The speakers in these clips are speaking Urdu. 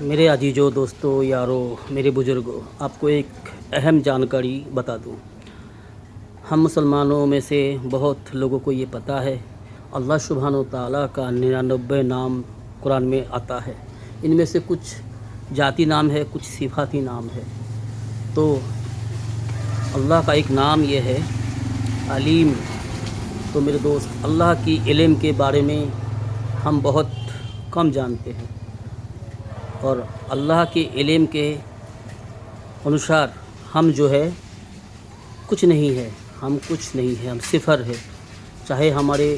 میرے عزیزوں، دوستوں، یاروں، میرے بزرگوں، آپ کو ایک اہم جانکاری بتا دوں۔ ہم مسلمانوں میں سے بہت لوگوں کو یہ پتہ ہے، اللہ سبحانہ و تعالیٰ کا 99 نام قرآن میں آتا ہے۔ ان میں سے کچھ ذاتی نام ہے، کچھ صفاتی نام ہے۔ تو اللہ کا ایک نام یہ ہے علیم۔ تو میرے دوست، اللہ کی علم کے بارے میں ہم بہت کم جانتے ہیں، اور اللہ کے علم کے انوسار ہم جو ہے کچھ نہیں ہے، ہم صفر ہے۔ چاہے ہمارے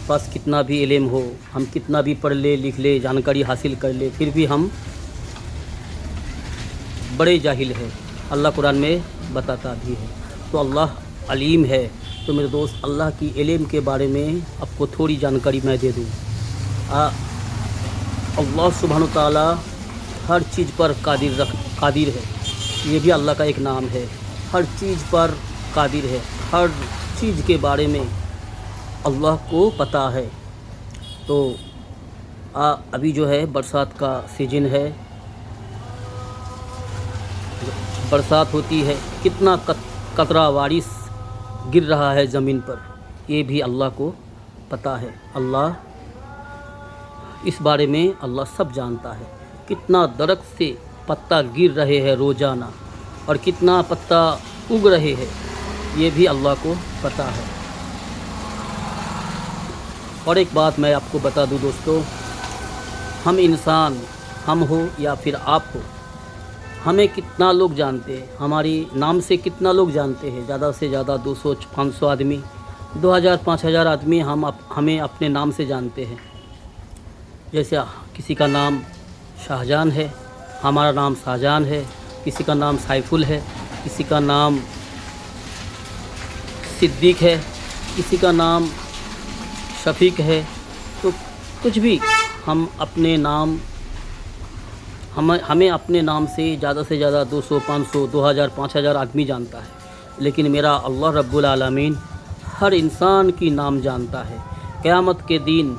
پاس کتنا بھی علم ہو، ہم کتنا بھی پڑھ لے لکھ لے، جانکاری حاصل کر لے، پھر بھی ہم بڑے جاہل ہیں۔ اللہ قرآن میں بتاتا بھی ہے۔ تو اللہ علیم ہے۔ تو میرے دوست، اللہ کی علم کے بارے میں آپ کو تھوڑی جانکاری میں دے دوں۔ اللہ سبحانہ تعالیٰ ہر چیز پر قادر ہے۔ یہ بھی اللہ کا ایک نام ہے۔ ہر چیز پر قادر ہے، ہر چیز کے بارے میں اللہ کو پتہ ہے۔ تو ابھی جو ہے برسات کا سیزن ہے، برسات ہوتی ہے، کتنا قطرہ بارش گر رہا ہے زمین پر، یہ بھی اللہ کو پتہ ہے۔ اللہ اس بارے میں اللہ سب جانتا ہے۔ کتنا درخت سے پتا گر رہے ہیں روزانہ، اور کتنا پتا اگ رہے ہیں، یہ بھی اللہ کو پتہ ہے۔ اور ایک بات میں آپ کو بتا دوں دوستو، ہم انسان، ہم ہو یا پھر آپ ہو، ہمیں کتنا لوگ جانتے ہیں، ہماری نام سے کتنا لوگ جانتے ہیں؟ زیادہ سے زیادہ 200-500 آدمی، 2000-5000 آدمی ہمیں اپنے نام سے جانتے ہیں۔ جیسے کسی کا نام شاہجہان ہے، ہمارا نام شاہجہان ہے، کسی کا نام سیف ہے، کسی کا نام صدیق ہے، کسی کا نام شفیق ہے۔ تو کچھ بھی ہم اپنے نام، ہمیں اپنے نام سے زیادہ 200-500 2000-5000 آدمی جانتا ہے، لیکن میرا اللہ رب العالمین ہر انسان کی نام جانتا ہے۔ قیامت کے دن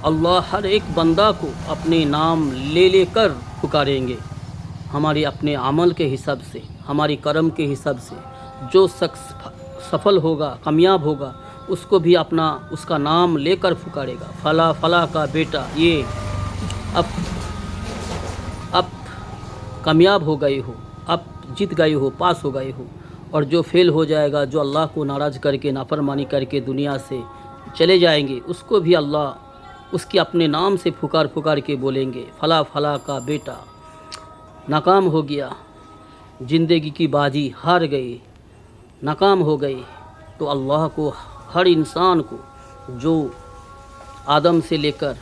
اللہ ہر ایک بندہ کو اپنے نام لے کر پکاریں گے، ہمارے اپنے عمل کے حساب سے، ہماری کرم کے حساب سے۔ جو شخص سفل ہوگا، کامیاب ہوگا، اس کو بھی اس کا نام لے کر پکارے گا، فلاں کا بیٹا، یہ اب کامیاب ہو گئے ہو، اب جیت گئے ہو، پاس ہو گئے ہو۔ اور جو فیل ہو جائے گا، جو اللہ کو ناراض کر کے، نافرمانی کر کے دنیا سے چلے جائیں گے، اس کو بھی اللہ اس کی اپنے نام سے پکار کے بولیں گے، فلاں کا بیٹا ناکام ہو گیا، زندگی کی بازی ہار گئے، ناکام ہو گئے۔ تو اللہ کو، ہر انسان کو، جو آدم سے لے کر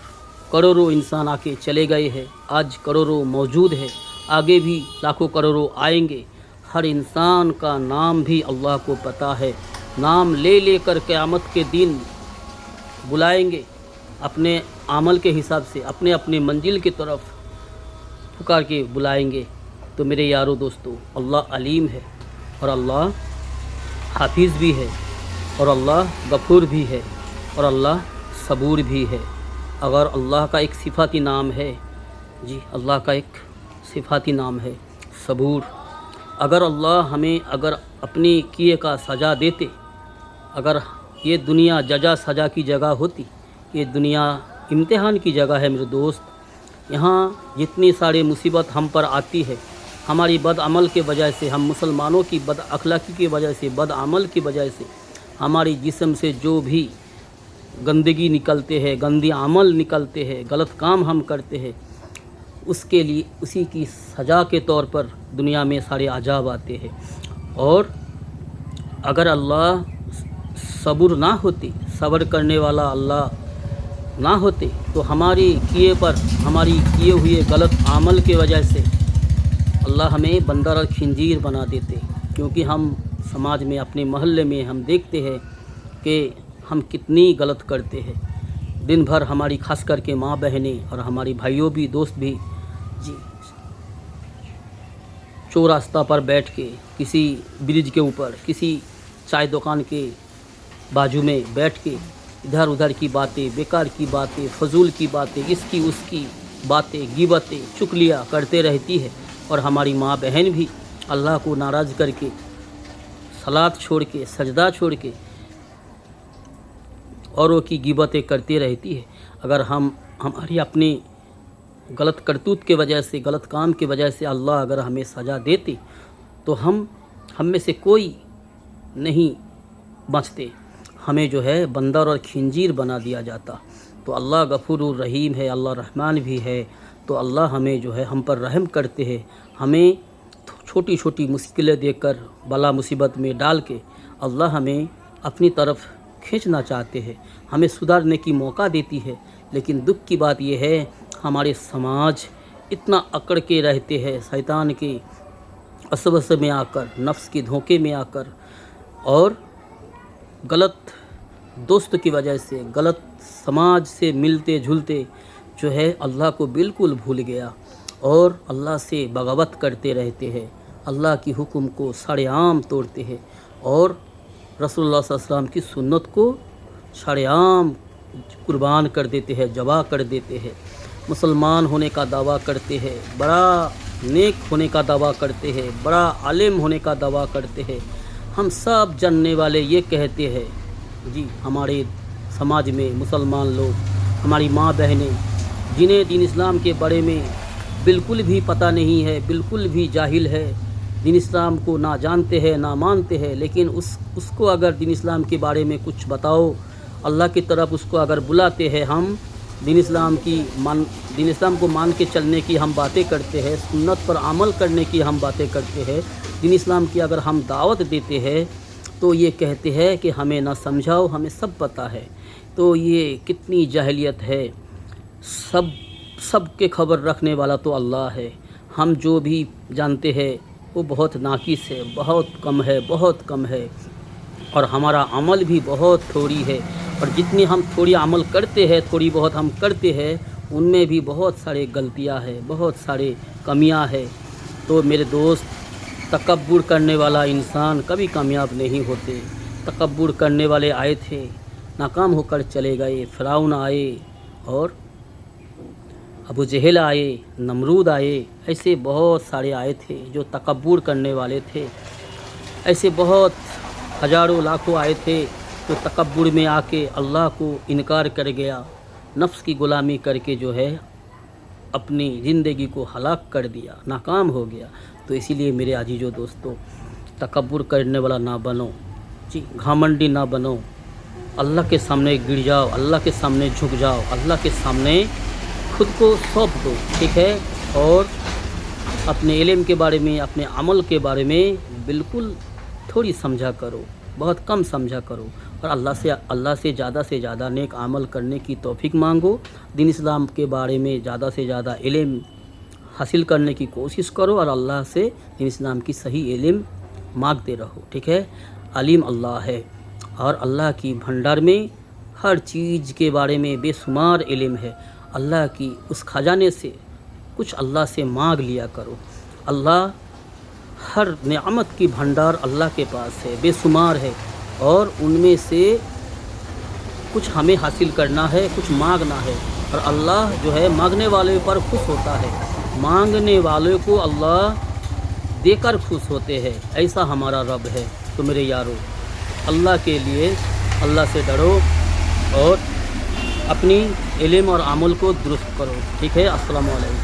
کروڑوں انسان آ کے چلے گئے ہیں، آج کروڑوں موجود ہے، آگے بھی لاکھوں کروڑوں آئیں گے، ہر انسان کا نام بھی اللہ کو پتہ ہے۔ نام لے کر قیامت کے دن بلائیں گے، اپنے عمل کے حساب سے، اپنے منزل کی طرف پکار کے بلائیں گے۔ تو میرے یارو دوستو، اللہ علیم ہے، اور اللہ حافظ بھی ہے، اور اللہ غفور بھی ہے، اور اللہ صبور بھی ہے۔ اگر اللہ کا ایک صفاتی نام ہے، اللہ کا ایک صفاتی نام ہے صبور۔ اگر اللہ ہمیں اپنی کیے کا سزا دیتے، اگر یہ دنیا جزا سزا کی جگہ ہوتی، یہ دنیا امتحان کی جگہ ہے میرے دوست۔ یہاں جتنی ساری مصیبت ہم پر آتی ہے، ہماری بد عمل کے وجہ سے، ہم مسلمانوں کی بد اخلاقی کی وجہ سے، بد عمل کی وجہ سے، ہماری جسم سے جو بھی گندگی نکلتے ہیں، گندی عمل نکلتے ہیں، غلط کام ہم کرتے ہیں، اس کے لیے اسی کی سزا کے طور پر دنیا میں سارے عذاب آتے ہیں۔ اور اگر اللہ صبر نہ ہوتے، صبر کرنے والا اللہ نہ ہوتے، تو ہماری کیے ہوئے غلط عمل کے وجہ سے اللہ ہمیں بندر اور خنزیر بنا دیتے۔ کیونکہ ہم سماج میں، اپنے محلے میں ہم دیکھتے ہیں کہ ہم کتنی غلط کرتے ہیں۔ دن بھر ہماری، خاص کر کے ماں بہنیں اور ہماری بھائیوں بھی، دوست بھی چوراستہ پر بیٹھ کے، کسی برج کے اوپر، کسی چائے دکان کے بازو میں بیٹھ کے ادھر ادھر کی باتیں، بیکار کی باتیں، فضول کی باتیں، اس کی باتیں غیبتیں چغلیاں کرتے رہتی ہے، اور ہماری ماں بہن بھی اللہ کو ناراض کر کے صلاۃ چھوڑ کے سجدہ چھوڑ کے اوروں کی غیبتیں کرتی رہتی ہے۔ اگر ہماری اپنی غلط کرتوت کے وجہ سے، غلط کام کی وجہ سے اللہ اگر ہمیں سزا دیتے تو ہم میں سے کوئی نہیں بچتے، ہمیں جو ہے بندر اور خنزیر بنا دیا جاتا۔ تو اللہ غفور الرحیم ہے، اللہ رحمان بھی ہے، تو اللہ ہمیں جو ہے ہم پر رحم کرتے ہیں، ہمیں چھوٹی چھوٹی مشکلیں دے کر بلا مصیبت میں ڈال کے اللہ ہمیں اپنی طرف کھینچنا چاہتے ہیں، ہمیں سدھارنے کی موقع دیتی ہے۔ لیکن دکھ کی بات یہ ہے ہمارے سماج اتنا اکڑ کے رہتے ہیں شیطان کے وسوسے میں آ کر، نفس کے دھوکے میں آ کر، اور غلط دوست کی وجہ سے، غلط سماج سے ملتے جھلتے جو ہے اللہ کو بالکل بھول گیا، اور اللہ سے بغاوت کرتے رہتے ہیں، اللہ کی حکم کو سارے عام توڑتے ہیں، اور رسول اللہ صلی اللہ علیہ وسلم کی سنت کو سارے عام قربان کر دیتے ہیں، ذبح کر دیتے ہیں، مسلمان ہونے کا دعویٰ کرتے ہیں، بڑا نیک ہونے کا دعویٰ کرتے ہیں، بڑا عالم ہونے کا دعویٰ کرتے ہیں۔ ہم سب جاننے والے یہ کہتے ہیں، جی ہمارے سماج میں مسلمان لوگ، ہماری ماں بہنیں جنہیں دین اسلام کے بارے میں بالکل بھی پتہ نہیں ہے، بالکل بھی جاہل ہے، دین اسلام کو نہ جانتے ہیں نہ مانتے ہیں، لیکن اس کو اگر دین اسلام کے بارے میں کچھ بتاؤ، اللہ کی طرف اس کو اگر بلاتے ہیں، ہم دین اسلام کو مان کے چلنے کی ہم باتیں کرتے ہیں، سنت پر عمل کرنے کی ہم باتیں کرتے ہیں، دین اسلام کی اگر ہم دعوت دیتے ہیں تو یہ کہتے ہیں کہ ہمیں نہ سمجھاؤ، ہمیں سب پتہ ہے۔ تو یہ کتنی جاہلیت ہے، سب کے خبر رکھنے والا تو اللہ ہے، ہم جو بھی جانتے ہیں وہ بہت ناقص ہے، بہت کم ہے، اور ہمارا عمل بھی بہت تھوڑی ہے، اور جتنی ہم تھوڑی عمل کرتے ہیں، تھوڑی بہت ہم کرتے ہیں، ان میں بھی بہت سارے غلطیاں ہیں، بہت سارے کمیاں ہیں۔ تو میرے دوست، تکبر کرنے والا انسان کبھی کامیاب نہیں ہوتے۔ تکبر کرنے والے آئے تھے، ناکام ہو کر چلے گئے، فرعون آئے اور ابو جہل آئے، نمرود آئے، ایسے بہت سارے آئے تھے جو تکبر کرنے والے تھے، ایسے بہت ہزاروں لاکھوں آئے تھے جو تکبر میں آ کے اللہ کو انکار کر گیا، نفس کی غلامی کر کے جو ہے اپنی زندگی کو ہلاک کر دیا، ناکام ہو گیا۔ تو اسی لیے میرے عزیزو دوستو، تکبر کرنے والا نہ بنو، جی گھمنڈی نہ بنو، اللہ کے سامنے گر جاؤ، اللہ کے سامنے جھک جاؤ، اللہ کے سامنے خود کو سونپ دو، ٹھیک ہے؟ اور اپنے علم کے بارے میں، اپنے عمل کے بارے میں بالکل تھوڑی سمجھا کرو، بہت کم سمجھا کرو، اور اللہ سے زیادہ نیک عمل کرنے کی توفیق مانگو، دین اسلام کے بارے میں زیادہ سے زیادہ علم حاصل کرنے کی کوشش کرو، اور اللہ سے دین اسلام کی صحیح علم مانگتے رہو، ٹھیک ہے؟ علیم اللہ ہے، اور اللہ کی بھنڈار میں ہر چیز کے بارے میں بے شمار علم ہے، اللہ کی اس خزانے سے کچھ اللہ سے مانگ لیا کرو۔ اللہ ہر نعمت کی بھنڈار اللہ کے پاس ہے، بے شمار ہے، اور ان میں سے کچھ ہمیں حاصل کرنا ہے، کچھ مانگنا ہے، اور اللہ جو ہے مانگنے والے پر خوش ہوتا ہے، مانگنے والے کو اللہ دے کر خوش ہوتے ہیں، ایسا ہمارا رب ہے۔ تو میرے یارو، اللہ کے لیے اللہ سے ڈرو اور اپنی علم اور عمل کو درست کرو، ٹھیک ہے؟ السلام علیکم۔